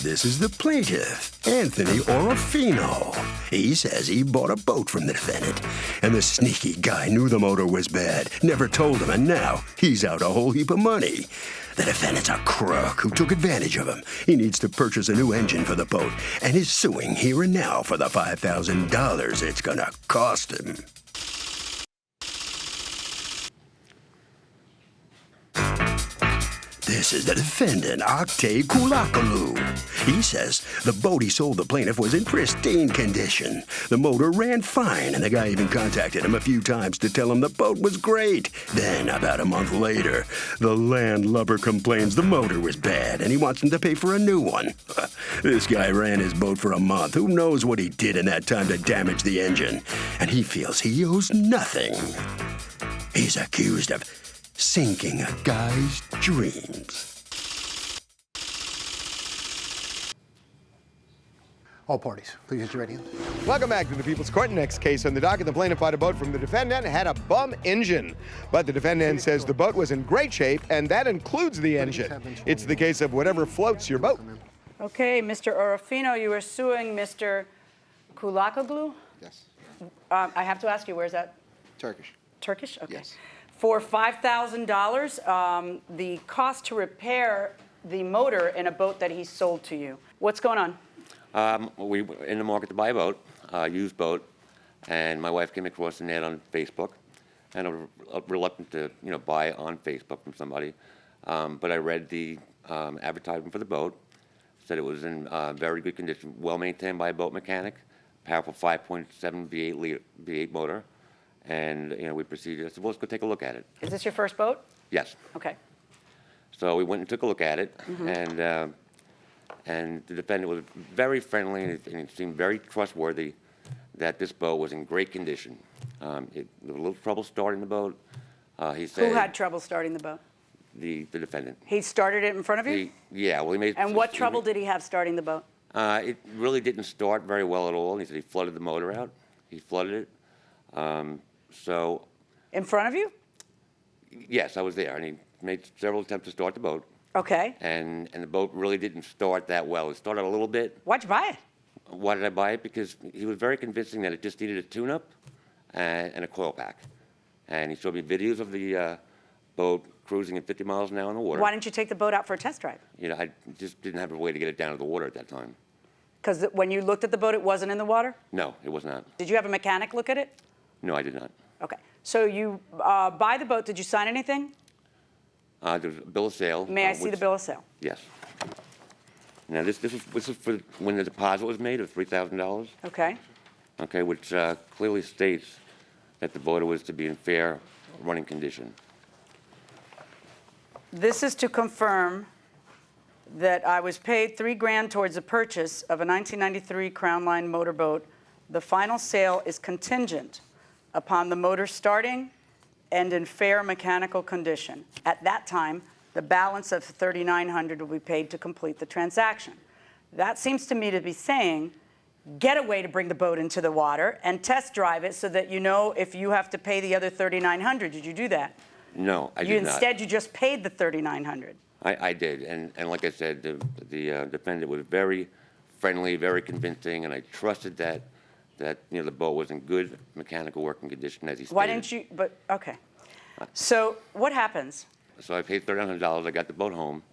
This is the plaintiff, Anthony Orofino. He says he bought a boat from the defendant, and the sneaky guy knew the motor was bad, never told him, and now he's out a whole heap of money. The defendant's a crook who took advantage of him. He needs to purchase a new engine for the boat, and is suing here and now for the $5,000 it's gonna cost him. This is the defendant, Octave Kulakalu. He says the boat he sold the plaintiff was in pristine condition. The motor ran fine, and the guy even contacted him a few times to tell him the boat was great. Then, about a month later, the landlubber complains the motor was bad, and he wants him to pay for a new one. This guy ran his boat for a month. Who knows what he did in that time to damage the engine? And he feels he owes nothing. He's accused of sinking a guy's dreams. All parties, please get your right hand. Welcome back to the People's Court. Next case on the docket, the plaintiff bought a boat from the defendant, had a bum engine. But the defendant says the boat was in great shape, and that includes the engine. It's the case of whatever floats your boat. Okay, Mr. Orofino, you are suing Mr. Kulakoglu? Yes. I have to ask you, where's that? Turkish. Turkish? Okay. Yes. For $5,000, the cost to repair the motor in a boat that he sold to you. What's going on? We were in the market to buy a boat, used boat, and my wife came across an ad on Facebook, and I was reluctant to, buy on Facebook from somebody. But I read the advertisement for the boat, said it was in very good condition, well maintained by a boat mechanic, powerful 5.7 V8 motor. And, we proceeded. I said, well, let's go take a look at it. Is this your first boat? Yes. Okay. So we went and took a look at it, and the defendant was very friendly, and it seemed very trustworthy that this boat was in great condition. There was a little trouble starting the boat. He said. Who had trouble starting the boat? The defendant. He started it in front of you? Yeah, well, he made. And what trouble did he have starting the boat? It really didn't start very well at all. He said he flooded the motor out. He flooded it. So. In front of you? Yes, I was there, and he made several attempts to start the boat. Okay. And the boat really didn't start that well. It started a little bit. Why'd you buy it? Why did I buy it? Because he was very convincing that it just needed a tune-up and a coil pack. And he showed me videos of the boat cruising at 50 miles an hour in the water. Why didn't you take the boat out for a test drive? I just didn't have a way to get it down to the water at that time. Because when you looked at the boat, it wasn't in the water? No, it was not. Did you have a mechanic look at it? No, I did not. Okay. So you buy the boat. Did you sign anything? There was a bill of sale. May I see the bill of sale? Yes. Now, this is for when the deposit was made of $3,000. Okay. Okay, which clearly states that the boat was to be in fair running condition. This is to confirm that I was paid $3,000 towards the purchase of a 1993 Crown Line motorboat. The final sale is contingent upon the motor starting and in fair mechanical condition. At that time, the balance of $3,900 will be paid to complete the transaction. That seems to me to be saying, get a way to bring the boat into the water and test drive it so that you know if you have to pay the other $3,900. Did you do that? No, I did not. Instead, you just paid the $3,900. I did, and like I said, the defendant was very friendly, very convincing, and I trusted that the boat was in good mechanical working condition as he stated. Why didn't you? But okay. So what happens? So I paid $300. I got the boat home,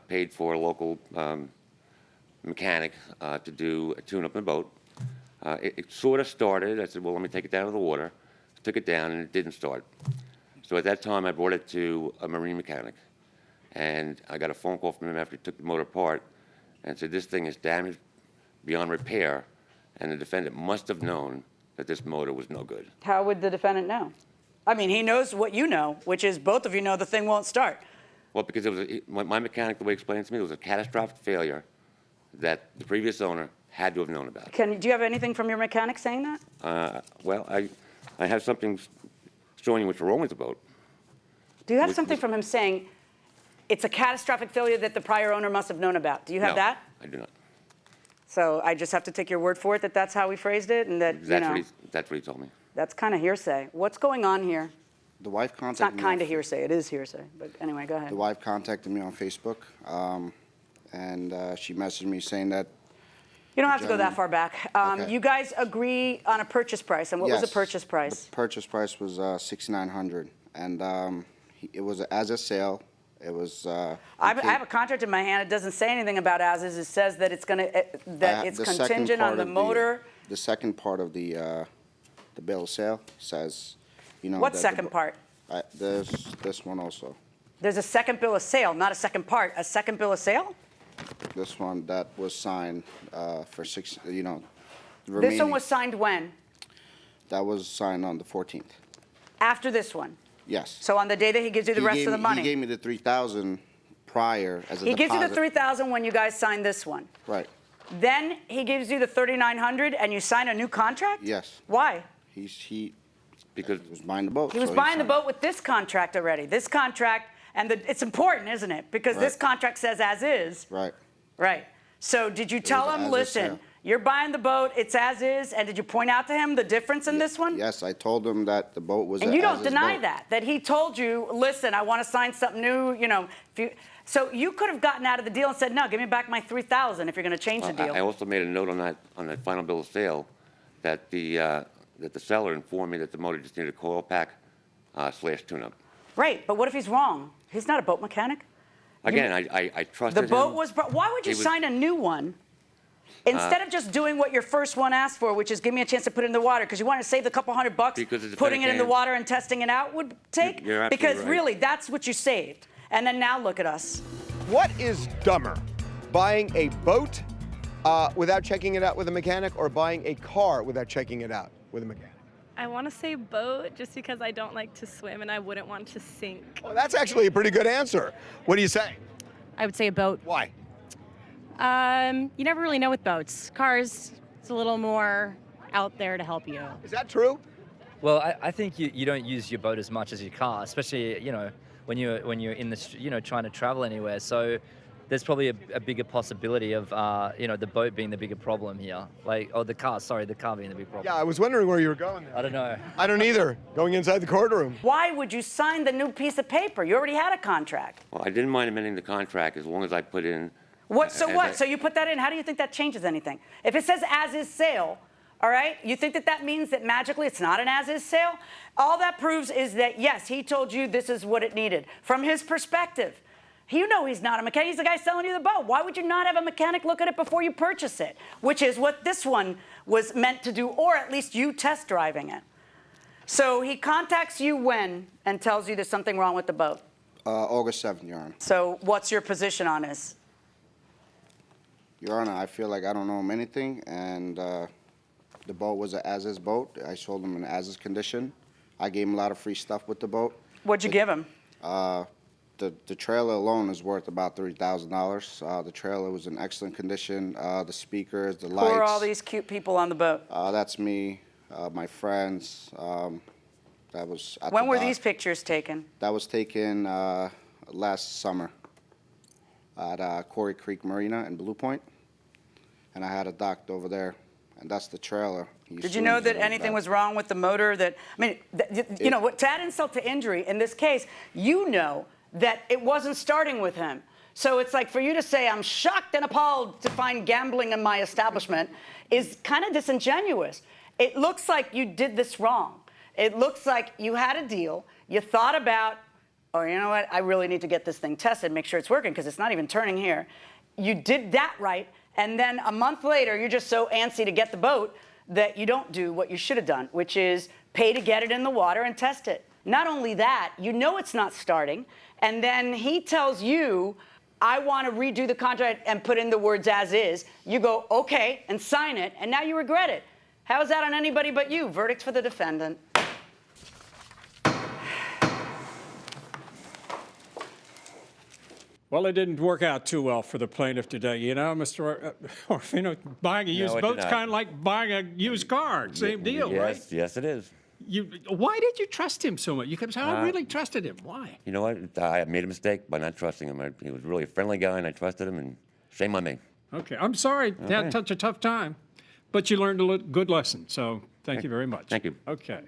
paid for a local mechanic to do a tune-up in the boat. It sort of started. I said, well, let me take it down to the water. Took it down, and it didn't start. So at that time, I brought it to a marine mechanic, and I got a phone call from him after he took the motor apart and said, this thing is damaged beyond repair, and the defendant must have known that this motor was no good. How would the defendant know? I mean, he knows what you know, which is both of you know the thing won't start. Well, because it was my mechanic, the way he explained it to me, it was a catastrophic failure that the previous owner had to have known about. Do you have anything from your mechanic saying that? Well, I have something showing you what's wrong with the boat. Do you have something from him saying it's a catastrophic failure that the prior owner must have known about? Do you have No, that? I do not. So I just have to take your word for it that that's how he phrased it, and that That's what he told me. That's kind of hearsay. What's going on here? The wife It's contacted not me. kind of hearsay. It is hearsay. But anyway, go ahead. The wife contacted me on Facebook, and she messaged me saying that. You don't have to go that far back. Okay. You guys agree on a purchase price, and what was the Yes, purchase price? The purchase price was $6,900, and it was as a sale. It was. I have a contract in my hand. It doesn't say anything about as is. It says that it's it's the second contingent on part the of motor. The second part of the bill of sale says, you know. What that second part? There's this one also. There's a second bill of sale, not a second part. A second bill of sale? This one that was signed for six. You know. This one was signed when? That was signed on the 14th. After this one? Yes. So on the day that he gives you the rest of the money? He gave me the $3,000 prior as a deposit. He gives you the $3,000 when you guys signed this one. Right. Then he gives you the $3,900 and you sign a new contract? Yes. Why? Because he was buying the boat. He was buying the boat with this contract already. This contract, and it's important, isn't it? Because this contract says as is. Right. Right. So did you tell him, listen, you're buying the boat, it's as is, and did you point out to him the difference in this one? Yes, I told him that the boat was. And you don't deny boat. that he told you, listen, I want to sign something new, you know. So you could have gotten out of the deal and said, no, give me back my $3,000 if you're going to change the deal. I also made a note on that final bill of sale that the seller informed me that the motor just needed a coil pack / tune-up. Right, but what if he's wrong? He's not a boat mechanic. Again, I trusted him. The boat was. Why would you sign a new one instead of just doing what your first one asked for, which is give me a chance to put it in the water? Because you wanted to save the couple $100 putting it in the water and testing it out would take. You're absolutely because right. really, that's what you saved. And then now look at us. What is dumber, buying a boat without checking it out with a mechanic, or buying a car without checking it out with a mechanic? I want to say boat just because I don't like to swim and I wouldn't want to sink. Well, that's actually a pretty good answer. What do you say? I would say a boat. Why? You never really know with boats. Cars, it's a little more out there to help you. Is that true? Well, I think you don't use your boat as much as your car, especially, you know, when you're in the, you know, trying to travel anywhere. So there's probably a bigger possibility of, you know, the boat being the bigger problem here. The car being the big problem. Yeah, I was wondering where you were going there. I don't know. I don't either, going inside the courtroom. Why would you sign the new piece of paper? You already had a contract. Well, I didn't mind amending the contract as long as I put in. So you put that in. How do you think that changes anything? If it says as is sale, all right, you think that means that magically it's not an as is sale? All that proves is that, yes, he told you this is what it needed. From his perspective, you know he's not a mechanic. He's the guy selling you the boat. Why would you not have a mechanic look at it before you purchase it? Which is what this one was meant to do, or at least you test driving it. So he contacts you when and tells you there's something wrong with the boat? August 7th, Your Honor. So what's your position on this? Your Honor, I feel like I don't know him anything, and the boat was an as-is boat. I sold him in as-is condition. I gave him a lot of free stuff with the boat. What'd you give him? The trailer alone is worth about $3,000. The trailer was in excellent condition. The speakers, the lights. Who are all these cute people on the boat? That's me, my friends. That was at When the were dock. these pictures taken? That was taken last summer at Quarry Creek Marina in Blue Point. And I had it docked over there. And that's the trailer. Did you know that anything was wrong with the motor? You know, to add insult to injury, in this case, you know that it wasn't starting with him. So it's like for you to say, I'm shocked and appalled to find gambling in my establishment is kind of disingenuous. It looks like you did this wrong. It looks like you had a deal. You thought about, oh, you know what? I really need to get this thing tested, make sure it's working because it's not even turning here. You did that right. And then a month later, you're just so antsy to get the boat that you don't do what you should have done, which is pay to get it in the water and test it. Not only that, you know it's not starting, and then he tells you, I want to redo the contract and put in the words as is. You go, okay, and sign it, and now you regret it. How is that on anybody but you? Verdict for the defendant. Well, it didn't work out too well for the plaintiff today, you know, Mr. Orfino. Buying a used boat's kind of like buying a used car. Same deal, right? Yes, it is. Why did you trust him so much? You kept saying, I really trusted him. Why? You know what? I made a mistake by not trusting him. He was really a friendly guy, and I trusted him, and shame on me. Okay, I'm sorry you had such a tough time, but you learned a good lesson, so thank you very much. Thank you. Okay.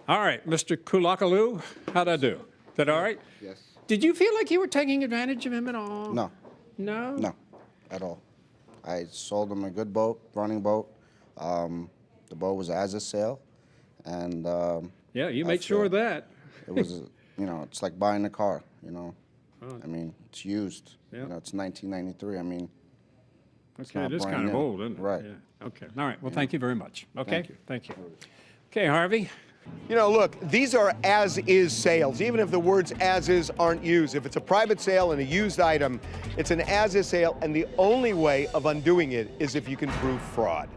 All right, Mr. Kulakalu, how'd I do? Is that all right? Yes. Did you feel like you were taking advantage of him at all? No. No? No, at all. I sold him a good boat, running boat. The boat was as a sale, and Yeah, you I made sure of feel that. it was, you know, it's like buying a car. You know, I mean, it's used. Yeah. You know, it's 1993. I mean, it's Okay, not it is brand kind of new. old, isn't it? Right. Yeah. Okay. All right. Well, thank you very much. Okay. Thank you. Okay, Harvey. You know, look, these are as-is sales, even if the words as-is aren't used. If it's a private sale and a used item, it's an as-is sale, and the only way of undoing it is if you can prove fraud.